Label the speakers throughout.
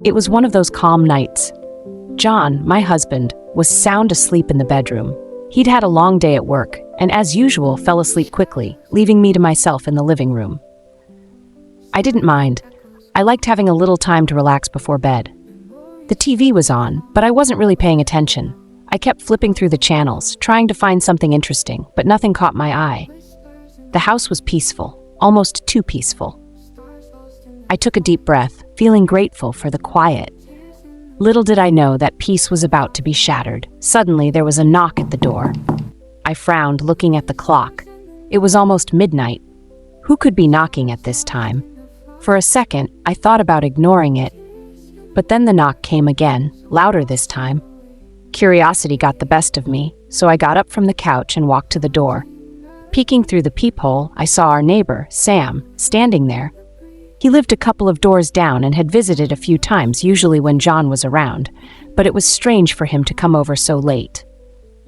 Speaker 1: It was one of those calm nights. John, my husband, was sound asleep in the bedroom. He'd had a long day at work, and as usual, fell asleep quickly, leaving me to myself in the living room. I didn't mind. I liked having a little time to relax before bed. The TV was on, but I wasn't really paying attention. I kept flipping through the channels, trying to find something interesting, but nothing caught my eye. The house was peaceful, almost too peaceful. I took a deep breath, feeling grateful for the quiet. Little did I know that peace was about to be shattered. Suddenly, there was a knock at the door. I frowned, looking at the clock. It was almost midnight. Who could be knocking at this time? For a second, I thought about ignoring it. But then the knock came again, louder this time. Curiosity got the best of me, so I got up from the couch and walked to the door. Peeking through the peephole, I saw our neighbor, Sam, standing there. He lived a couple of doors down and had visited a few times, usually when John was around, but it was strange for him to come over so late.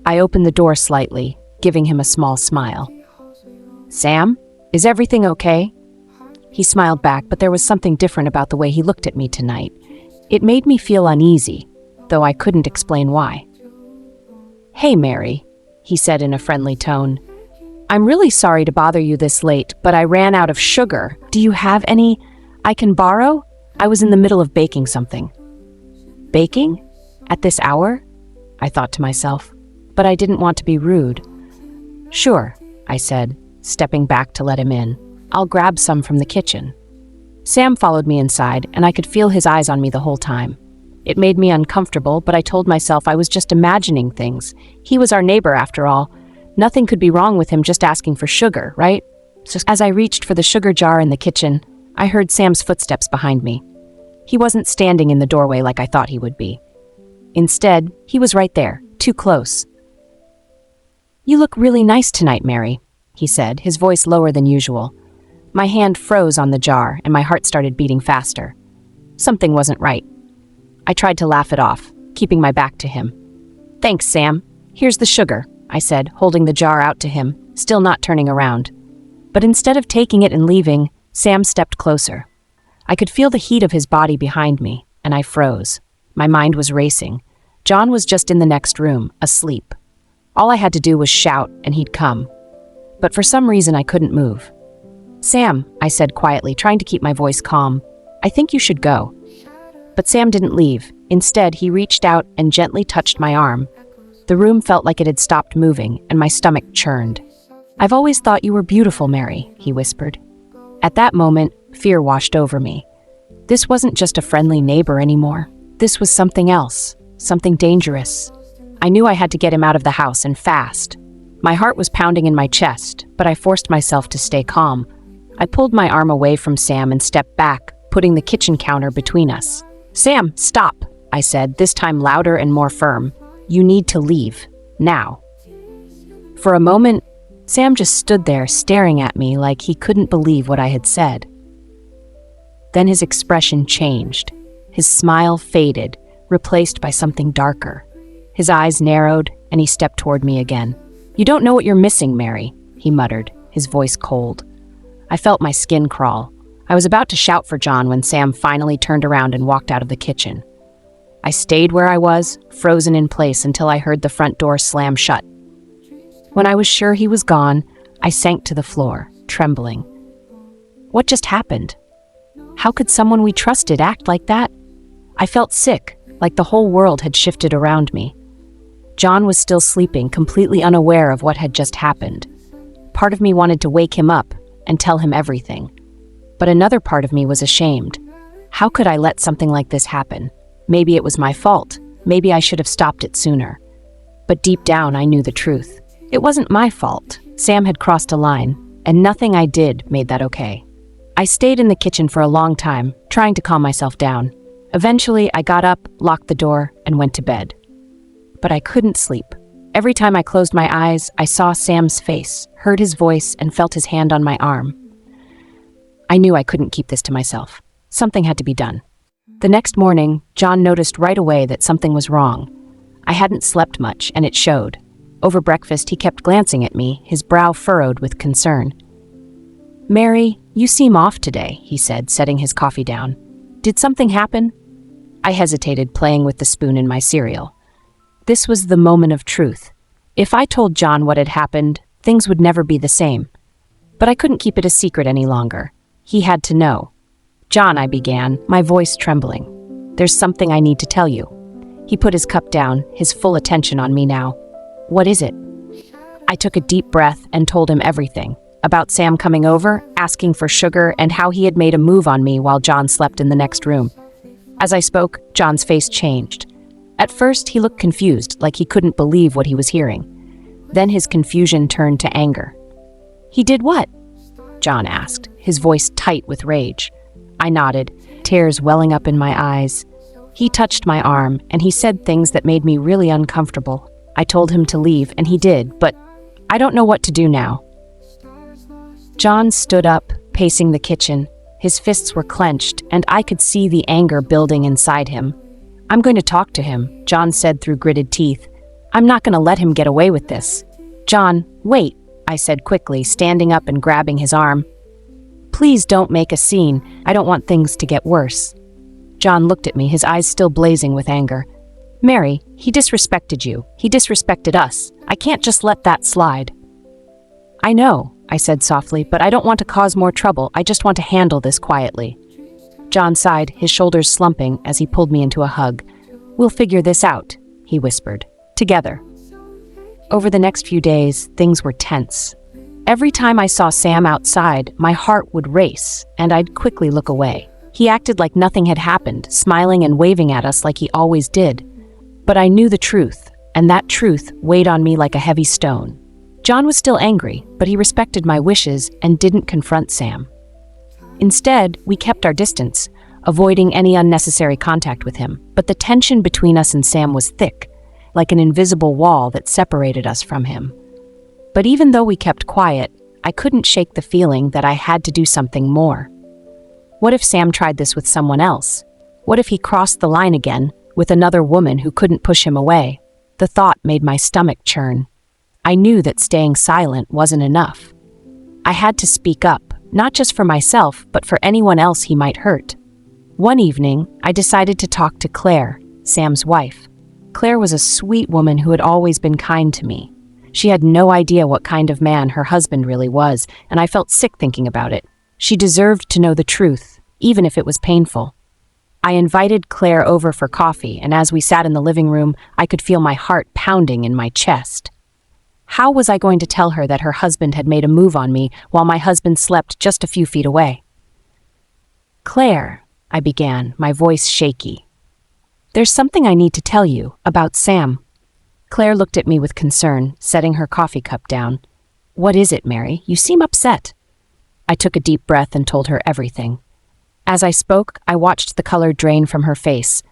Speaker 1: I opened the door slightly, giving him a small smile. "Sam, is everything okay?" He smiled back, but there was something different about the way he looked at me tonight. It made me feel uneasy, though I couldn't explain why. "Hey, Mary," he said in a friendly tone. "I'm really sorry to bother you this late, but I ran out of sugar. Do you have any I can borrow? I was in the middle of baking something." "Baking? At this hour?" I thought to myself, but I didn't want to be rude. "Sure," I said, stepping back to let him in. "I'll grab some from the kitchen." Sam followed me inside, and I could feel his eyes on me the whole time. It made me uncomfortable, but I told myself I was just imagining things. He was our neighbor, after all. Nothing could be wrong with him just asking for sugar, right? So as I reached for the sugar jar in the kitchen, I heard Sam's footsteps behind me. He wasn't standing in the doorway like I thought he would be. Instead, he was right there, too close. "You look really nice tonight, Mary," he said, his voice lower than usual. My hand froze on the jar, and my heart started beating faster. Something wasn't right. I tried to laugh it off, keeping my back to him. "Thanks, Sam. Here's the sugar," I said, holding the jar out to him, still not turning around. But instead of taking it and leaving, Sam stepped closer. I could feel the heat of his body behind me, and I froze. My mind was racing. John was just in the next room, asleep. All I had to do was shout, and he'd come. But for some reason, I couldn't move. "Sam," I said quietly, trying to keep my voice calm, "I think you should go." But Sam didn't leave. Instead, he reached out and gently touched my arm. The room felt like it had stopped moving, and my stomach churned. "I've always thought you were beautiful, Mary," he whispered. At that moment, fear washed over me. This wasn't just a friendly neighbor anymore. This was something else, something dangerous. I knew I had to get him out of the house, and fast. My heart was pounding in my chest, but I forced myself to stay calm. I pulled my arm away from Sam and stepped back, putting the kitchen counter between us. "Sam, stop," I said, this time louder and more firm. "You need to leave. Now." For a moment, Sam just stood there staring at me like he couldn't believe what I had said. Then his expression changed. His smile faded, replaced by something darker. His eyes narrowed, and he stepped toward me again. "You don't know what you're missing, Mary," he muttered, his voice cold. I felt my skin crawl. I was about to shout for John when Sam finally turned around and walked out of the kitchen. I stayed where I was, frozen in place until I heard the front door slam shut. When I was sure he was gone, I sank to the floor, trembling. What just happened? How could someone we trusted act like that? I felt sick, like the whole world had shifted around me. John was still sleeping, completely unaware of what had just happened. Part of me wanted to wake him up and tell him everything. But another part of me was ashamed. How could I let something like this happen? Maybe it was my fault. Maybe I should have stopped it sooner. But deep down, I knew the truth. It wasn't my fault. Sam had crossed a line, and nothing I did made that okay. I stayed in the kitchen for a long time, trying to calm myself down. Eventually, I got up, locked the door, and went to bed. But I couldn't sleep. Every time I closed my eyes, I saw Sam's face, heard his voice, and felt his hand on my arm. I knew I couldn't keep this to myself. Something had to be done. The next morning, John noticed right away that something was wrong. I hadn't slept much, and it showed. Over breakfast, he kept glancing at me, his brow furrowed with concern. "Mary, you seem off today," he said, setting his coffee down. "Did something happen?" I hesitated, playing with the spoon in my cereal. This was the moment of truth. If I told John what had happened, things would never be the same. But I couldn't keep it a secret any longer. He had to know. "John," I began, my voice trembling. "There's something I need to tell you." He put his cup down, his full attention on me now. "What is it?" I took a deep breath and told him everything. About Sam coming over, asking for sugar, and how he had made a move on me while John slept in the next room. As I spoke, John's face changed. At first, he looked confused, like he couldn't believe what he was hearing. Then his confusion turned to anger. "He did what?" John asked, his voice tight with rage. I nodded, tears welling up in my eyes. He touched my arm, and he said things that made me really uncomfortable. I told him to leave, and he did, but I don't know what to do now. John stood up, pacing the kitchen. His fists were clenched, and I could see the anger building inside him. "I'm going to talk to him," John said through gritted teeth. "I'm not going to let him get away with this." "John, wait," I said quickly, standing up and grabbing his arm. "Please don't make a scene. I don't want things to get worse." John looked at me, his eyes still blazing with anger. "Mary, he disrespected you. He disrespected us. I can't just let that slide." "I know," I said softly, "but I don't want to cause more trouble. I just want to handle this quietly." John sighed, his shoulders slumping as he pulled me into a hug. "We'll figure this out," he whispered. "Together." Over the next few days, things were tense. Every time I saw Sam outside, my heart would race, and I'd quickly look away. He acted like nothing had happened, smiling and waving at us like he always did. But I knew the truth, and that truth weighed on me like a heavy stone. John was still angry, but he respected my wishes and didn't confront Sam. Instead, we kept our distance, avoiding any unnecessary contact with him. But the tension between us and Sam was thick, like an invisible wall that separated us from him. But even though we kept quiet, I couldn't shake the feeling that I had to do something more. What if Sam tried this with someone else? What if he crossed the line again, with another woman who couldn't push him away? The thought made my stomach churn. I knew that staying silent wasn't enough. I had to speak up, not just for myself, but for anyone else he might hurt. One evening, I decided to talk to Claire, Sam's wife. Claire was a sweet woman who had always been kind to me. She had no idea what kind of man her husband really was, and I felt sick thinking about it. She deserved to know the truth, even if it was painful. I invited Claire over for coffee, and as we sat in the living room, I could feel my heart pounding in my chest. How was I going to tell her that her husband had made a move on me while my husband slept just a few feet away? "Claire," I began, my voice shaky. "There's something I need to tell you about Sam." Claire looked at me with concern, setting her coffee cup down. "What is it, Mary? You seem upset." I took a deep breath and told her everything. As I spoke, I watched the color drain from her face.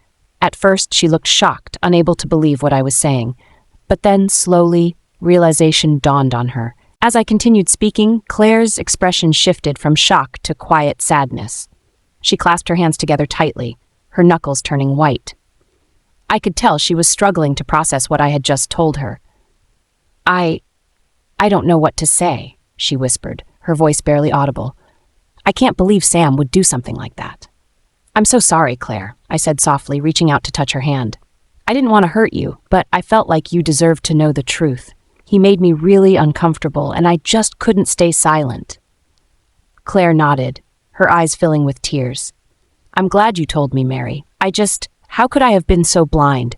Speaker 1: At first, she looked shocked, unable to believe what I was saying. But then, slowly, realization dawned on her. As I continued speaking, Claire's expression shifted from shock to quiet sadness. She clasped her hands together tightly, her knuckles turning white. I could tell she was struggling to process what I had just told her. I don't know what to say," she whispered, her voice barely audible. "I can't believe Sam would do something like that." "I'm so sorry, Claire," I said softly, reaching out to touch her hand. "I didn't want to hurt you, but I felt like you deserved to know the truth. He made me really uncomfortable, and I just couldn't stay silent." Claire nodded, her eyes filling with tears. "I'm glad you told me, Mary. How could I have been so blind?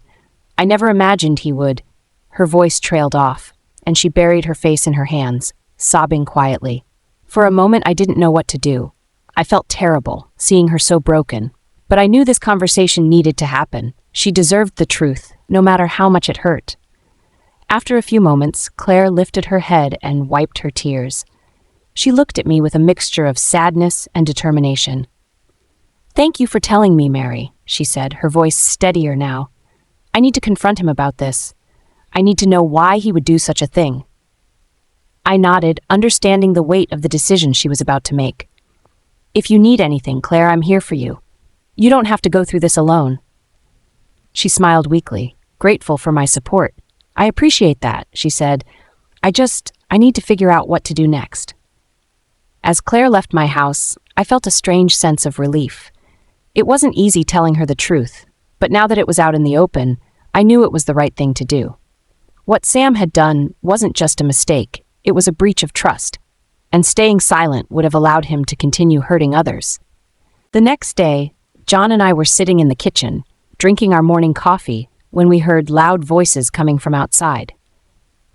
Speaker 1: I never imagined he would." Her voice trailed off, and she buried her face in her hands, sobbing quietly. For a moment, I didn't know what to do. I felt terrible, seeing her so broken. But I knew this conversation needed to happen. She deserved the truth, no matter how much it hurt. After a few moments, Claire lifted her head and wiped her tears. She looked at me with a mixture of sadness and determination. "Thank you for telling me, Mary," she said, her voice steadier now. "I need to confront him about this. I need to know why he would do such a thing." I nodded, understanding the weight of the decision she was about to make. "If you need anything, Claire, I'm here for you. You don't have to go through this alone." She smiled weakly, grateful for my support. "I appreciate that," she said. I need to figure out what to do next." As Claire left my house, I felt a strange sense of relief. It wasn't easy telling her the truth, But now that it was out in the open, I knew it was the right thing to do. What Sam had done wasn't just a mistake, it was a breach of trust, and staying silent would have allowed him to continue hurting others. The next day, John and I were sitting in the kitchen, drinking our morning coffee, when we heard loud voices coming from outside.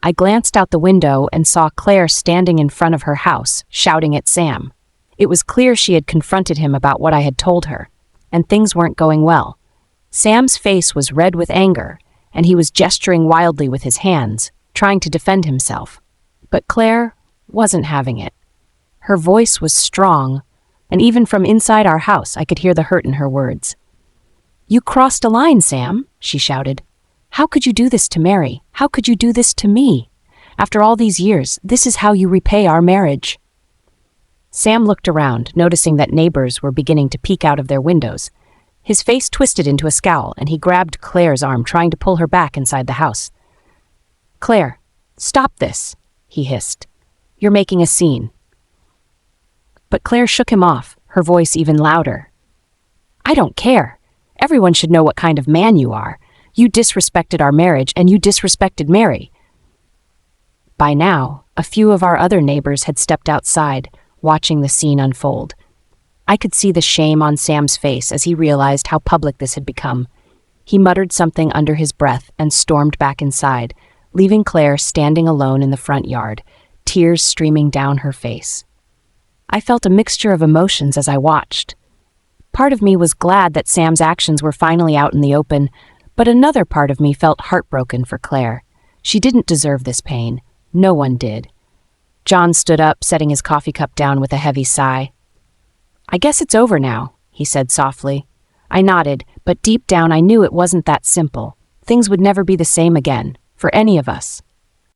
Speaker 1: I glanced out the window and saw Claire standing in front of her house, shouting at Sam. It was clear she had confronted him about what I had told her, and things weren't going well. Sam's face was red with anger, and he was gesturing wildly with his hands, trying to defend himself. But Claire wasn't having it. Her voice was strong, and even from inside our house I could hear the hurt in her words. "You crossed a line, Sam," she shouted. "How could you do this to Mary? How could you do this to me? After all these years, this is how you repay our marriage." Sam looked around, noticing that neighbors were beginning to peek out of their windows. His face twisted into a scowl, and he grabbed Claire's arm, trying to pull her back inside the house. "Claire, stop this," he hissed. "You're making a scene." But Claire shook him off, her voice even louder. "I don't care. Everyone should know what kind of man you are. You disrespected our marriage, and you disrespected Mary." By now, a few of our other neighbors had stepped outside, watching the scene unfold. I could see the shame on Sam's face as he realized how public this had become. He muttered something under his breath and stormed back inside, leaving Claire standing alone in the front yard, tears streaming down her face. I felt a mixture of emotions as I watched. Part of me was glad that Sam's actions were finally out in the open, but another part of me felt heartbroken for Claire. She didn't deserve this pain. No one did. John stood up, setting his coffee cup down with a heavy sigh. "I guess it's over now," he said softly. I nodded, but deep down I knew it wasn't that simple. Things would never be the same again, for any of us.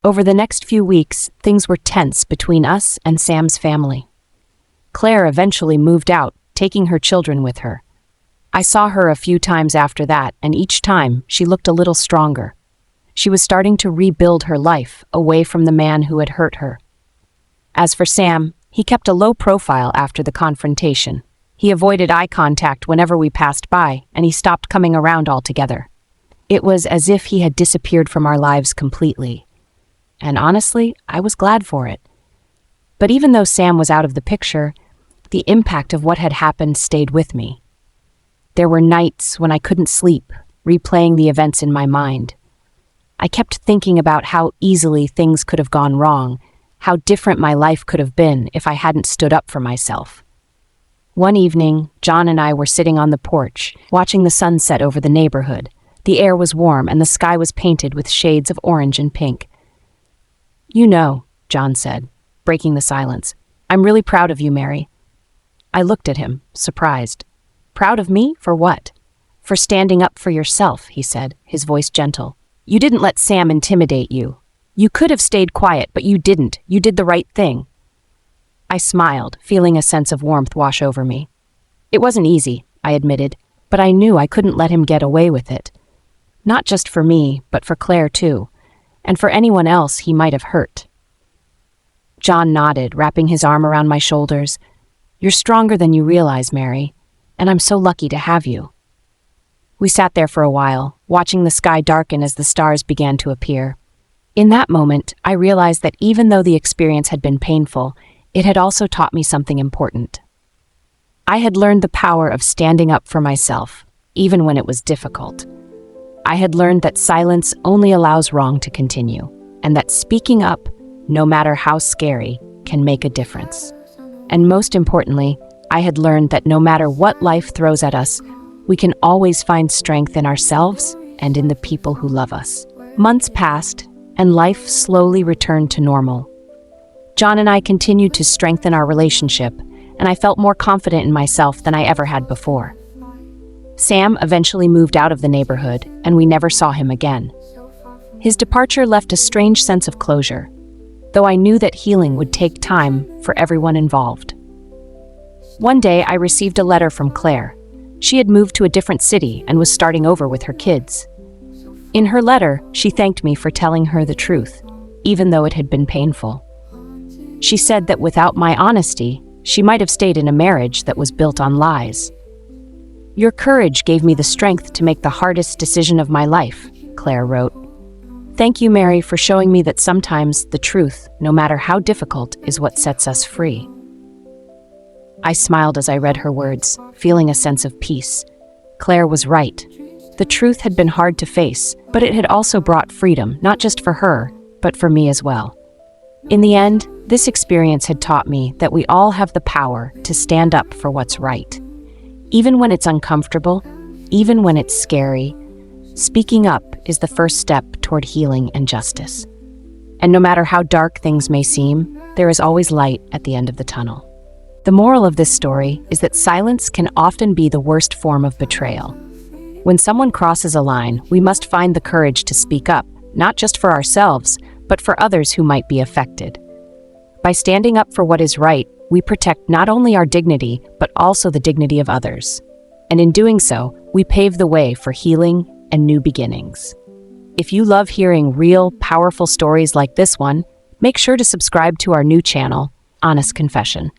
Speaker 1: Over the next few weeks, things were tense between us and Sam's family. Claire eventually moved out, taking her children with her. I saw her a few times after that, and each time she looked a little stronger. She was starting to rebuild her life away from the man who had hurt her. As for Sam, he kept a low profile after the confrontation. He avoided eye contact whenever we passed by, and he stopped coming around altogether. It was as if he had disappeared from our lives completely. And honestly, I was glad for it. But even though Sam was out of the picture, the impact of what had happened stayed with me. There were nights when I couldn't sleep, replaying the events in my mind. I kept thinking about how easily things could have gone wrong, how different my life could have been if I hadn't stood up for myself. One evening, John and I were sitting on the porch, watching the sunset over the neighborhood. The air was warm and the sky was painted with shades of orange and pink. "You know," John said, breaking the silence, "I'm really proud of you, Mary." I looked at him, surprised. "Proud of me? For what?" "For standing up for yourself," he said, his voice gentle. "You didn't let Sam intimidate you. You could have stayed quiet, but you didn't. You did the right thing." I smiled, feeling a sense of warmth wash over me. "It wasn't easy," I admitted, but I knew I couldn't let him get away with it. Not just for me, but for Claire too, and for anyone else he might have hurt. John nodded, wrapping his arm around my shoulders. "You're stronger than you realize, Mary, and I'm so lucky to have you." We sat there for a while, watching the sky darken as the stars began to appear. In that moment, I realized that even though the experience had been painful, it had also taught me something important. I had learned the power of standing up for myself, even when it was difficult. I had learned that silence only allows wrong to continue, and that speaking up, no matter how scary, can make a difference. And most importantly, I had learned that no matter what life throws at us, we can always find strength in ourselves and in the people who love us. Months passed, and life slowly returned to normal. John and I continued to strengthen our relationship, and I felt more confident in myself than I ever had before. Sam eventually moved out of the neighborhood, and we never saw him again. His departure left a strange sense of closure, though I knew that healing would take time for everyone involved. One day, I received a letter from Claire. She had moved to a different city and was starting over with her kids. In her letter, she thanked me for telling her the truth, even though it had been painful. She said that without my honesty, she might have stayed in a marriage that was built on lies. Your courage gave me the strength to make the hardest decision of my life, Claire wrote. Thank you, Mary, for showing me that sometimes the truth, no matter how difficult, is what sets us free. I smiled as I read her words, feeling a sense of peace. Claire was right. The truth had been hard to face, but it had also brought freedom, not just for her, but for me as well. In the end, this experience had taught me that we all have the power to stand up for what's right. Even when it's uncomfortable, even when it's scary, speaking up is the first step toward healing and justice. And no matter how dark things may seem, there is always light at the end of the tunnel. The moral of this story is that silence can often be the worst form of betrayal. When someone crosses a line, we must find the courage to speak up, not just for ourselves, but for others who might be affected. By standing up for what is right, we protect not only our dignity, but also the dignity of others. And in doing so, we pave the way for healing and new beginnings. If you love hearing real, powerful stories like this one, make sure to subscribe to our new channel, Honest Confession.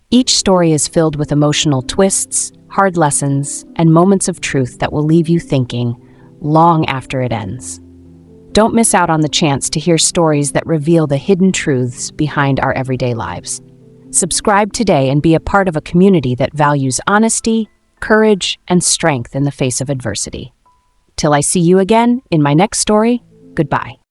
Speaker 1: Each story is filled with emotional twists, hard lessons, and moments of truth that will leave you thinking long after it ends. Don't miss out on the chance to hear stories that reveal the hidden truths behind our everyday lives. Subscribe today and be a part of a community that values honesty, courage, and strength in the face of adversity. Till I see you again in my next story, goodbye.